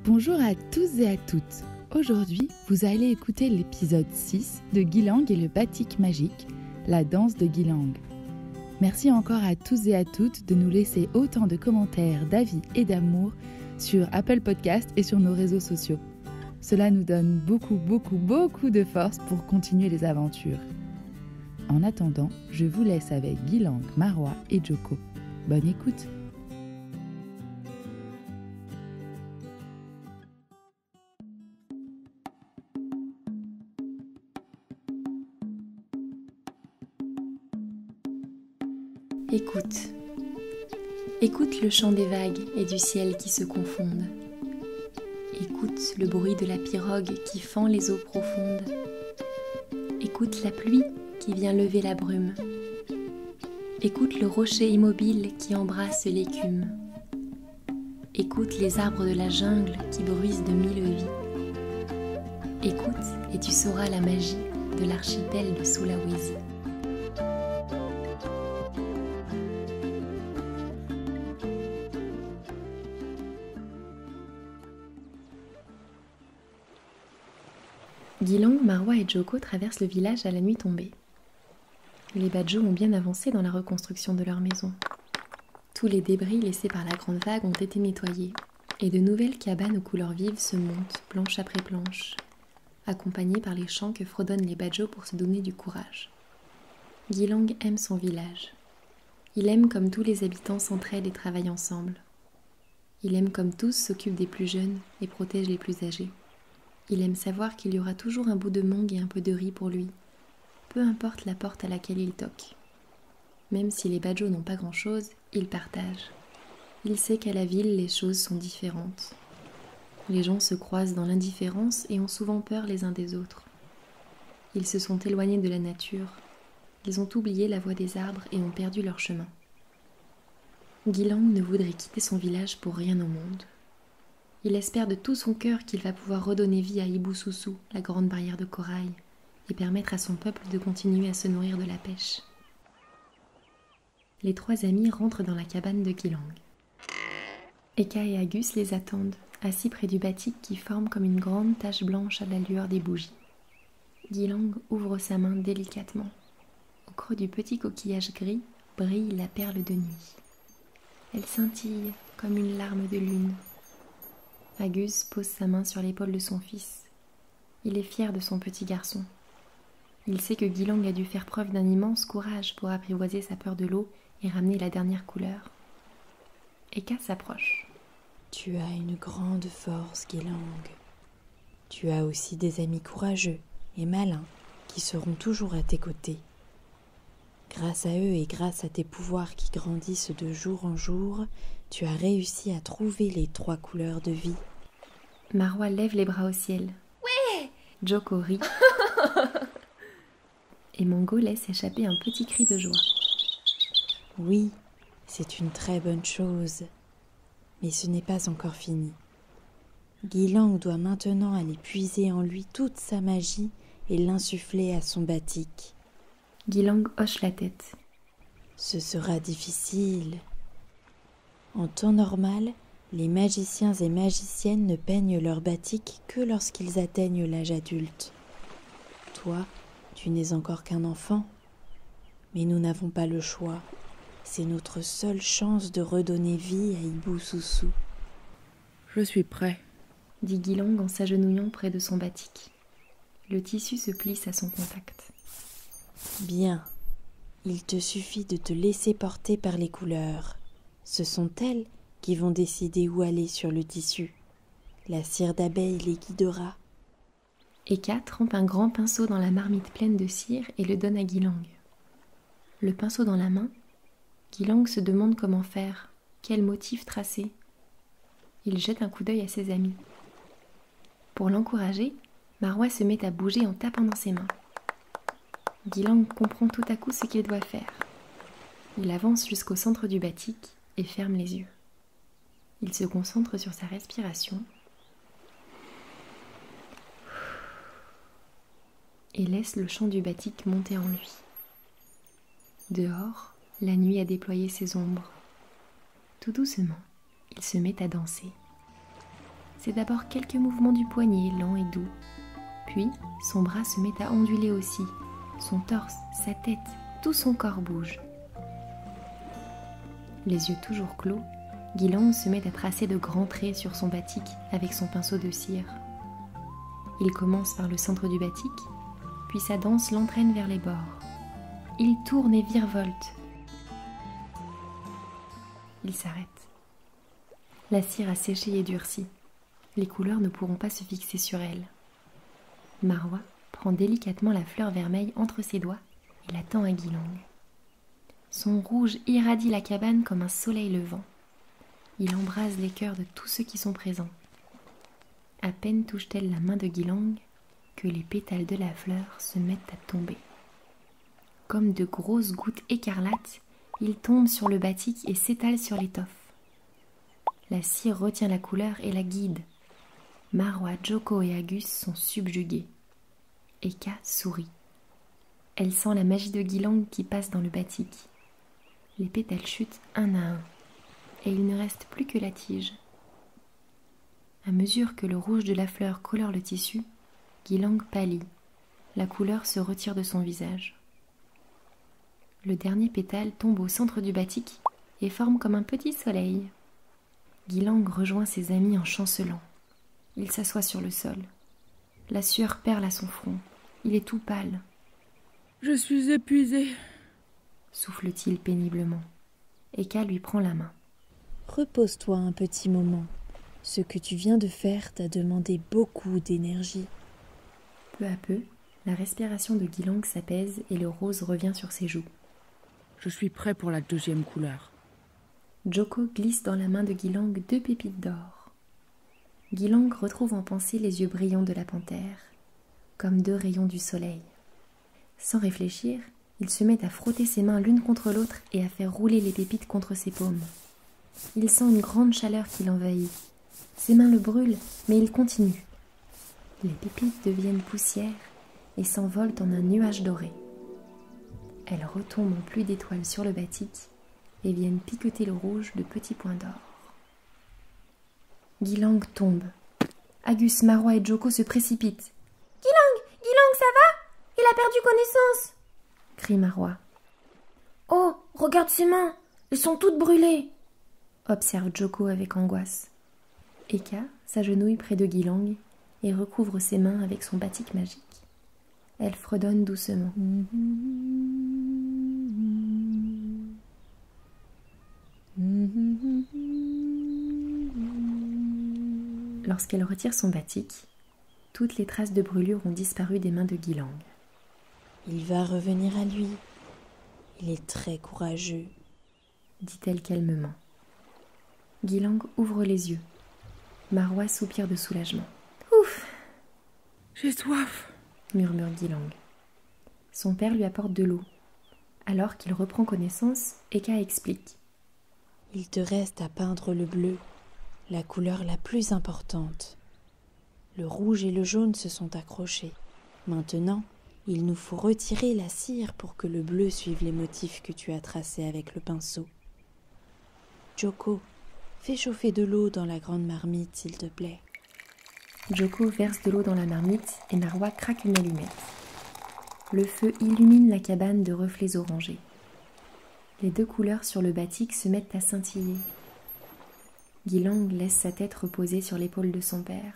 Bonjour à tous et à toutes. Aujourd'hui, vous allez écouter l'épisode 6 de Gilang et le batik magique, la danse de Gilang. Merci encore à tous et à toutes de nous laisser autant de commentaires, d'avis et d'amour sur Apple Podcast et sur nos réseaux sociaux. Cela nous donne beaucoup de force pour continuer les aventures. En attendant, je vous laisse avec Gilang, Marwa et Joko. Bonne écoute! Écoute. Écoute le chant des vagues et du ciel qui se confondent. Écoute le bruit de la pirogue qui fend les eaux profondes. Écoute la pluie qui vient lever la brume. Écoute le rocher immobile qui embrasse l'écume. Écoute les arbres de la jungle qui bruissent de mille vies. Écoute et tu sauras la magie de l'archipel de Sulawesi. Gilang, Marwa et Joko traversent le village à la nuit tombée. Les Badjo ont bien avancé dans la reconstruction de leur maison. Tous les débris laissés par la grande vague ont été nettoyés, et de nouvelles cabanes aux couleurs vives se montent, planche après planche, accompagnées par les chants que fredonnent les Badjo pour se donner du courage. Gilang aime son village. Il aime comme tous les habitants s'entraident et travaillent ensemble. Il aime comme tous s'occupent des plus jeunes et protègent les plus âgés. Il aime savoir qu'il y aura toujours un bout de mangue et un peu de riz pour lui, peu importe la porte à laquelle il toque. Même si les Badjo n'ont pas grand-chose, il partage. Il sait qu'à la ville, les choses sont différentes. Les gens se croisent dans l'indifférence et ont souvent peur les uns des autres. Ils se sont éloignés de la nature. Ils ont oublié la voix des arbres et ont perdu leur chemin. Gilang ne voudrait quitter son village pour rien au monde. Il espère de tout son cœur qu'il va pouvoir redonner vie à Ibususu, la grande barrière de corail, et permettre à son peuple de continuer à se nourrir de la pêche. Les trois amis rentrent dans la cabane de Gilang. Eka et Agus les attendent, assis près du batik qui forme comme une grande tache blanche à la lueur des bougies. Gilang ouvre sa main délicatement. Au creux du petit coquillage gris brille la perle de nuit. Elle scintille comme une larme de lune. Agus pose sa main sur l'épaule de son fils. Il est fier de son petit garçon. Il sait que Gilang a dû faire preuve d'un immense courage pour apprivoiser sa peur de l'eau et ramener la dernière couleur. Eka s'approche. Tu as une grande force, Gilang. Tu as aussi des amis courageux et malins qui seront toujours à tes côtés. Grâce à eux et grâce à tes pouvoirs qui grandissent de jour en jour, tu as réussi à trouver les 3 couleurs de vie. Marwa lève les bras au ciel. Ouais. Joko rit. Et Mango laisse échapper un petit cri de joie. Oui, c'est une très bonne chose. Mais ce n'est pas encore fini. Gilang doit maintenant aller puiser en lui toute sa magie et l'insuffler à son batik. Gilang hoche la tête. Ce sera difficile. En temps normal, les magiciens et magiciennes ne peignent leur batik que lorsqu'ils atteignent l'âge adulte. Toi, tu n'es encore qu'un enfant. Mais nous n'avons pas le choix. C'est notre seule chance de redonner vie à Ibususu. Je suis prêt, dit Gilang en s'agenouillant près de son batik. Le tissu se plisse à son contact. Bien. Il te suffit de te laisser porter par les couleurs. Ce sont elles qui vont décider où aller sur le tissu. La cire d'abeille les guidera. Eka trempe un grand pinceau dans la marmite pleine de cire et le donne à Gilang. Le pinceau dans la main, Gilang se demande comment faire, quel motif tracer. Il jette un coup d'œil à ses amis. Pour l'encourager, Marwa se met à bouger en tapant dans ses mains. Gilang comprend tout à coup ce qu'il doit faire. Il avance jusqu'au centre du batik et ferme les yeux. Il se concentre sur sa respiration et laisse le chant du batik monter en lui. Dehors, la nuit a déployé ses ombres. Tout doucement, il se met à danser. C'est d'abord quelques mouvements du poignet lents et doux. Puis, son bras se met à onduler aussi. Son torse, sa tête, tout son corps bouge. Les yeux toujours clos, Gilang se met à tracer de grands traits sur son batik avec son pinceau de cire. Il commence par le centre du batik, puis sa danse l'entraîne vers les bords. Il tourne et virevolte. Il s'arrête. La cire a séché et durci. Les couleurs ne pourront pas se fixer sur elle. Marwa prend délicatement la fleur vermeille entre ses doigts et la tend à Gilang. Son rouge irradie la cabane comme un soleil levant. Il embrase les cœurs de tous ceux qui sont présents. À peine touche-t-elle la main de Gilang que les pétales de la fleur se mettent à tomber. Comme de grosses gouttes écarlates, ils tombent sur le batik et s'étalent sur l'étoffe. La cire retient la couleur et la guide. Marwa, Joko et Agus sont subjugués. Eka sourit. Elle sent la magie de Gilang qui passe dans le batik. Les pétales chutent un à un, et il ne reste plus que la tige. À mesure que le rouge de la fleur colore le tissu, Gilang pâlit. La couleur se retire de son visage. Le dernier pétale tombe au centre du batik et forme comme un petit soleil. Gilang rejoint ses amis en chancelant. Il s'assoit sur le sol. La sueur perle à son front. Il est tout pâle. « Je suis épuisé !» souffle-t-il péniblement. Eka lui prend la main. « Repose-toi un petit moment. Ce que tu viens de faire t'a demandé beaucoup d'énergie. » Peu à peu, la respiration de Gilang s'apaise et le rose revient sur ses joues. « Je suis prêt pour la deuxième couleur. » Joko glisse dans la main de Gilang 2 pépites d'or. Gilang retrouve en pensée les yeux brillants de la panthère, comme 2 rayons du soleil. Sans réfléchir, il se met à frotter ses mains l'une contre l'autre et à faire rouler les pépites contre ses paumes. Il sent une grande chaleur qui l'envahit. Ses mains le brûlent, mais il continue. Les pépites deviennent poussière et s'envolent en un nuage doré. Elles retombent en pluie d'étoiles sur le batik et viennent piqueter le rouge de petits points d'or. Gilang tombe. Agus, Marwa et Joko se précipitent. « Gilang, ça va ? Il a perdu connaissance !» crie Marwa. « Oh, regarde ses mains, elles sont toutes brûlées !» observe Joko avec angoisse. Eka s'agenouille près de Gilang et recouvre ses mains avec son batik magique. Elle fredonne doucement. Lorsqu'elle retire son batik, toutes les traces de brûlure ont disparu des mains de Gilang. Il va revenir à lui. Il est très courageux, dit-elle calmement. Gilang ouvre les yeux. Marwa soupire de soulagement. Ouf! J'ai soif, murmure Gilang. Son père lui apporte de l'eau. Alors qu'il reprend connaissance, Eka explique. Il te reste à peindre le bleu, la couleur la plus importante. Le rouge et le jaune se sont accrochés. Maintenant, il nous faut retirer la cire pour que le bleu suive les motifs que tu as tracés avec le pinceau. Joko, fais chauffer de l'eau dans la grande marmite, s'il te plaît. Joko verse de l'eau dans la marmite et Marwa craque une allumette. Le feu illumine la cabane de reflets orangés. Les 2 couleurs sur le batik se mettent à scintiller. Gilang laisse sa tête reposer sur l'épaule de son père.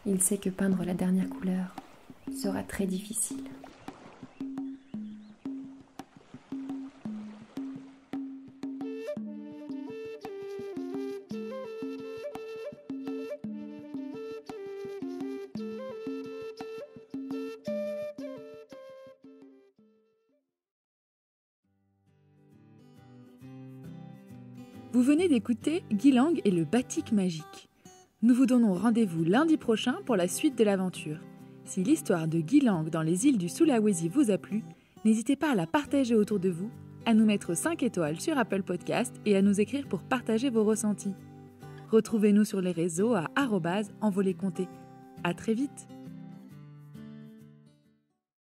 Il sait que peindre la dernière couleur sera très difficile. Vous venez d'écouter Gilang et le batik magique. Nous vous donnons rendez-vous lundi prochain pour la suite de l'aventure. Si l'histoire de Gilang dans les îles du Sulawesi vous a plu, n'hésitez pas à la partager autour de vous, à nous mettre 5 étoiles sur Apple Podcast et à nous écrire pour partager vos ressentis. Retrouvez-nous sur les réseaux à @envoléconté. À très vite.